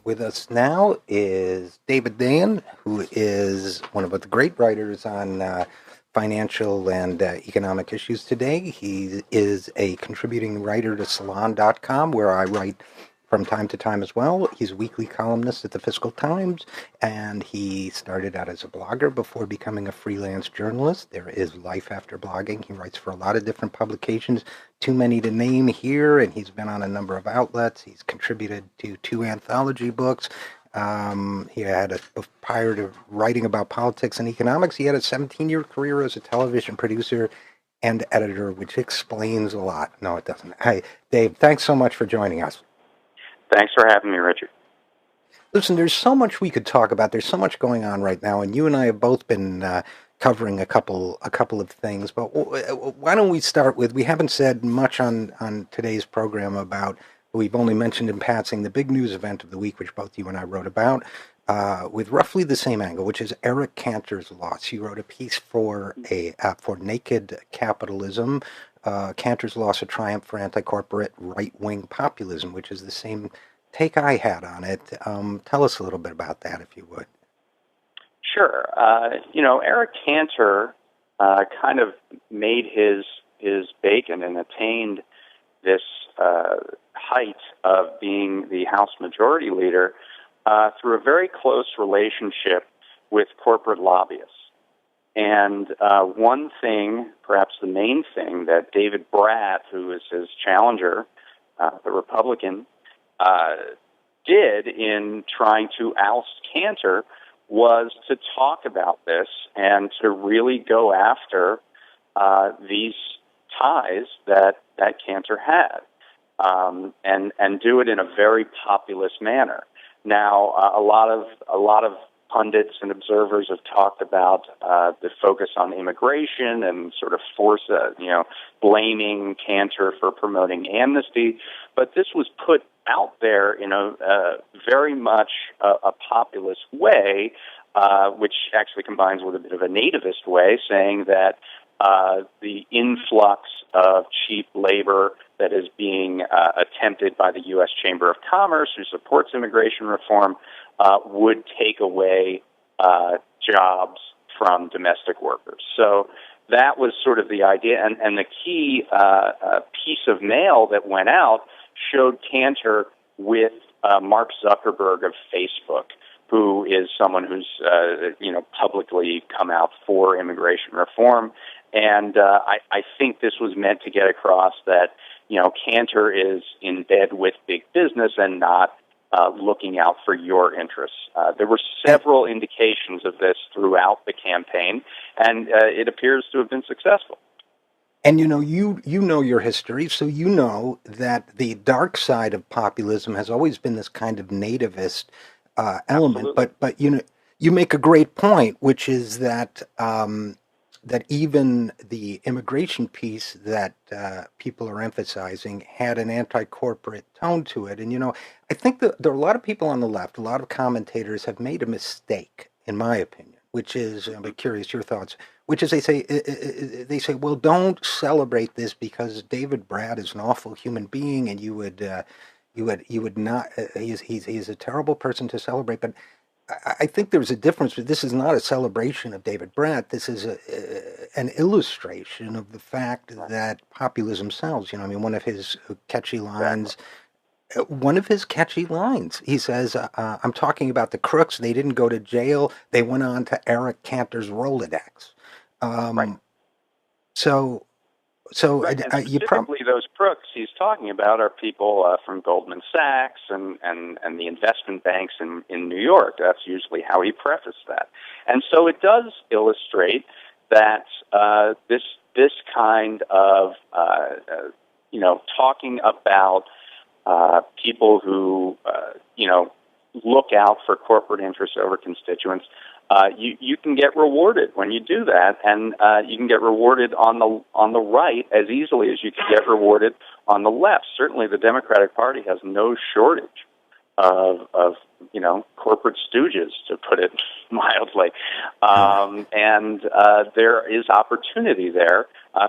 With us now is David Dayen, who is one of the great writers on financial and economic issues today. He is a contributing writer to Salon.com, where I write from time to time as well. He's a weekly columnist at the Fiscal Times, and he started out as a blogger before becoming a freelance journalist. There is life after blogging. He writes for a lot of different publications, too many to name here, and he's been on a number of outlets. He's contributed to two anthology books. Prior to writing about politics and economics, he had a 17-year career as a television producer and editor, which explains a lot. No, it doesn't. Hey, Dave, thanks so much for joining us. Thanks for having me, Richard. Listen, there's so much we could talk about. There's so much going on right now, and you and I have both been covering a couple of things. But why don't we start with? We haven't said much on today's program about. We've only mentioned in passing the big news event of the week, which both you and I wrote about, with roughly the same angle, which is Eric Cantor's loss. He wrote a piece for Naked Capitalism. Cantor's loss, a triumph for anti-corporate right-wing populism, which is the same take I had on it. Tell us a little bit about that, if you would. Sure. Eric Cantor kind of made his bacon and attained this height of being the House Majority Leader through a very close relationship with corporate lobbyists. And one thing, perhaps the main thing, that David Brat, who is his challenger, the Republican, did in trying to oust Cantor was to talk about this and to really go after these ties that Cantor had, and do it in a very populist manner. Now, a lot of pundits and observers have talked about the focus on immigration and sort of blaming Cantor for promoting amnesty, but this was put out there in a very much a populist way, which actually combines with a bit of a nativist way, saying that the influx of cheap labor that is being attempted by the U.S. Chamber of Commerce, who supports immigration reform, would take away jobs from domestic workers. So that was sort of the idea. And the key piece of mail that went out showed Cantor with Mark Zuckerberg of Facebook, who is someone who's publicly come out for immigration reform. And I think this was meant to get across that Cantor is in bed with big business and not looking out for your interests. There were several indications of this throughout the campaign, and it appears to have been successful. And you know your history, so you know that the dark side of populism has always been this kind of nativist element. Absolutely. But you make a great point, which is that that even the immigration piece that people are emphasizing had an anti-corporate tone to it. And I think that there are a lot of people on the left, a lot of commentators have made a mistake, in my opinion, which is, I'm curious your thoughts, which is they say, well, don't celebrate this because David Brat is an awful human being, and you would not. He's a terrible person to celebrate. But I think there's a difference. This is not a celebration of David Brat. This is an illustration of the fact that populism sells. One of his catchy lines. One of his catchy lines. He says, "I'm talking about the crooks. They didn't go to jail. They went on to Eric Cantor's Rolodex." Right. So Right. And specifically, those crooks he's talking about are people from Goldman Sachs and the investment banks in New York. That's usually how he prefaced that. And so it does illustrate that this kind of talking about people who look out for corporate interests over constituents. You can get rewarded when you do that, and you can get rewarded on the right as easily as you can get rewarded on the left. Certainly, the Democratic Party has no shortage of corporate stooges, to put it mildly, and there is opportunity there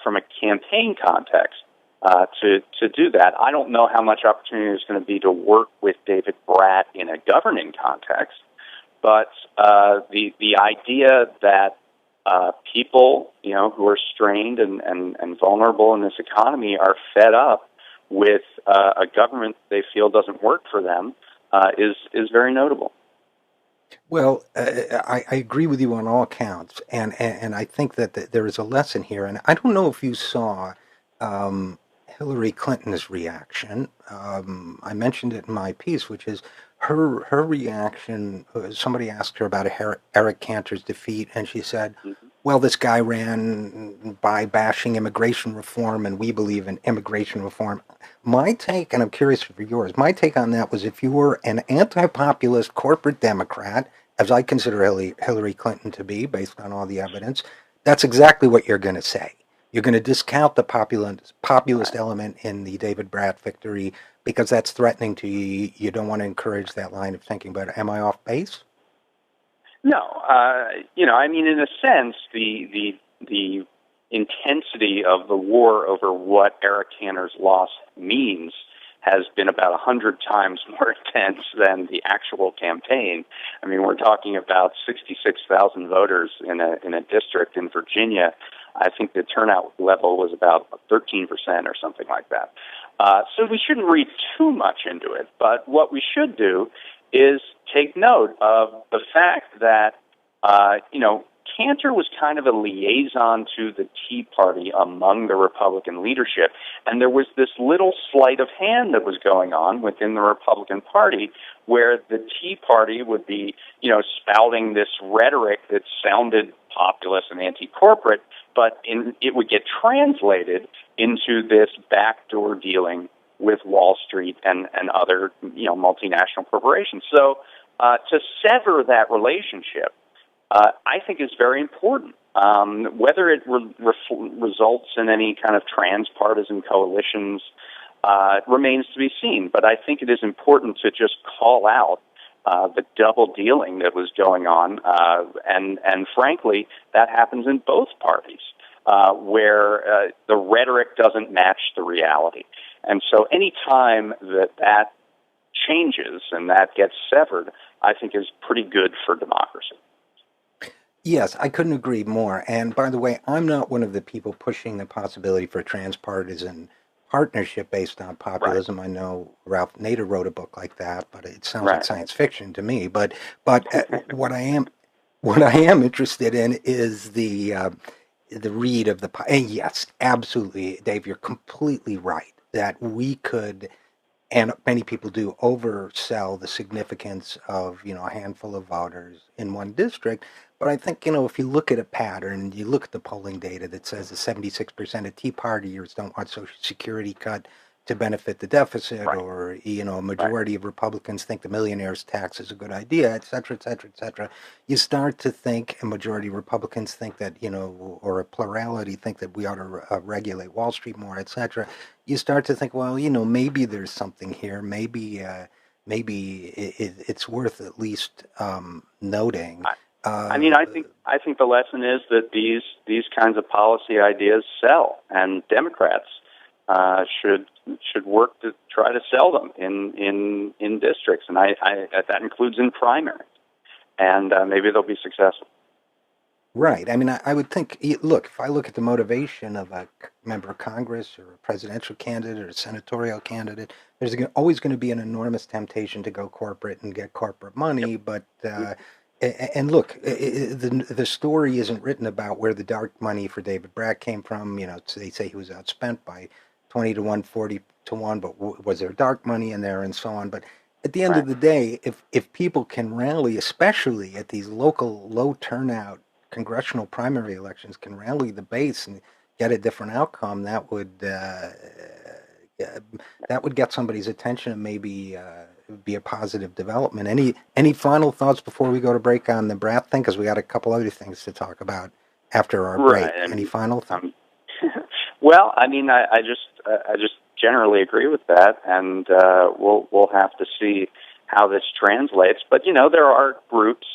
from a campaign context. to do that. I don't know how much opportunity there's going to be to work with David Brat in a governing context, but the idea that people, who are strained and vulnerable in this economy are fed up with a government they feel doesn't work for them is very notable. Well, I agree with you on all counts, and I think that there is a lesson here. And I don't know if you saw um, Hillary Clinton's reaction. I mentioned it in my piece, which is her reaction. Somebody asked her about Eric Cantor's defeat, and she said, Mm-hmm. "Well, this guy ran by bashing immigration reform, and we believe in immigration reform." My take, and I'm curious for yours, my take on that was if you were an anti-populist corporate Democrat, as I consider Hillary Clinton to be, based on all the evidence, that's exactly what you're going to say. You're going to discount the populist element in the David Brat victory because that's threatening to you. You don't want to encourage that line of thinking. But am I off base? No, I mean, in a sense, the intensity of the war over what Eric Cantor's loss means has been about 100 times more intense than the actual campaign. I mean, we're talking about 66,000 voters in a district in Virginia. I think the turnout level was about 13% or something like that. So we shouldn't read too much into it. But what we should do is take note of the fact that, Cantor was kind of a liaison to the Tea Party among the Republican leadership. And there was this little sleight of hand that was going on within the Republican Party where the Tea Party would be, spouting this rhetoric that sounded populist and anti-corporate, but it would get translated into this backdoor dealing with Wall Street and other, multinational corporations. So to sever that relationship, I think is very important. Whether it results in any kind of transpartisan coalitions remains to be seen. But I think it is important to just call out the double dealing that was going on, and frankly, that happens in both parties, where the rhetoric doesn't match the reality. And so any time that changes and that gets severed, I think is pretty good for democracy. Yes, I couldn't agree more. And by the way, I'm not one of the people pushing the possibility for a transpartisan partnership based on Right, populism. I know Ralph Nader wrote a book like that, but it sounds like right. science fiction to me. But what I am interested in is the read of and yes, absolutely, Dave, you're completely right that we could, and many people do, oversell the significance of a handful of voters in one district. But I think if you look at a pattern, you look at the polling data that says that 76% of Tea Partiers don't want Social Security cut to benefit the deficit, Right, or a right. majority of Republicans think the millionaires tax is a good idea, et cetera, et cetera, et cetera. You start to think a majority of Republicans think that or a plurality think that we ought to regulate Wall Street more, et cetera. You start to think, well, maybe there's something here. Maybe it's worth at least noting. I mean, Uh, I think the lesson is that these kinds of policy ideas sell, and Democrats should work to try to sell them in districts, and I that includes in primaries, and maybe they'll be successful. right. I mean, I would think, look, if I look at the motivation of a member of Congress or a presidential candidate or a senatorial candidate, there's always going to be an enormous temptation to go corporate and get corporate Yep. money. But and look, the story isn't written about where the dark money for David Brat came from. So they say he was outspent by 20 to 1, 40 to 1, but was there dark money in there and so on? But at the end of Right. the day, if people can rally, especially at these local low turnout congressional primary elections, can rally the base and get a different outcome, uh, that would get somebody's attention and maybe be a positive development. Any final thoughts before we go to break on the Brat thing? Because we got a couple other things to talk about after our Right. break. I Any mean, final thoughts? um, well, I mean, I just generally agree with that, and we'll have to see how this translates. But, there are groups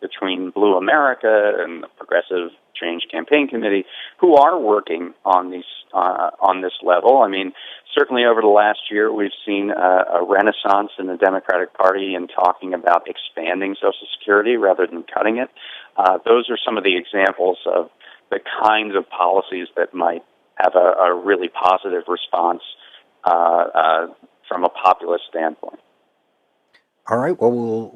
between Blue America and the Progressive Change Campaign Committee who are working on this level. I mean, certainly over the last year, we've seen a renaissance in the Democratic Party in talking about expanding Social Security rather than cutting it. Those are some of the examples of the kinds of policies that might have a really positive response from a populist standpoint. All right. Well, we'll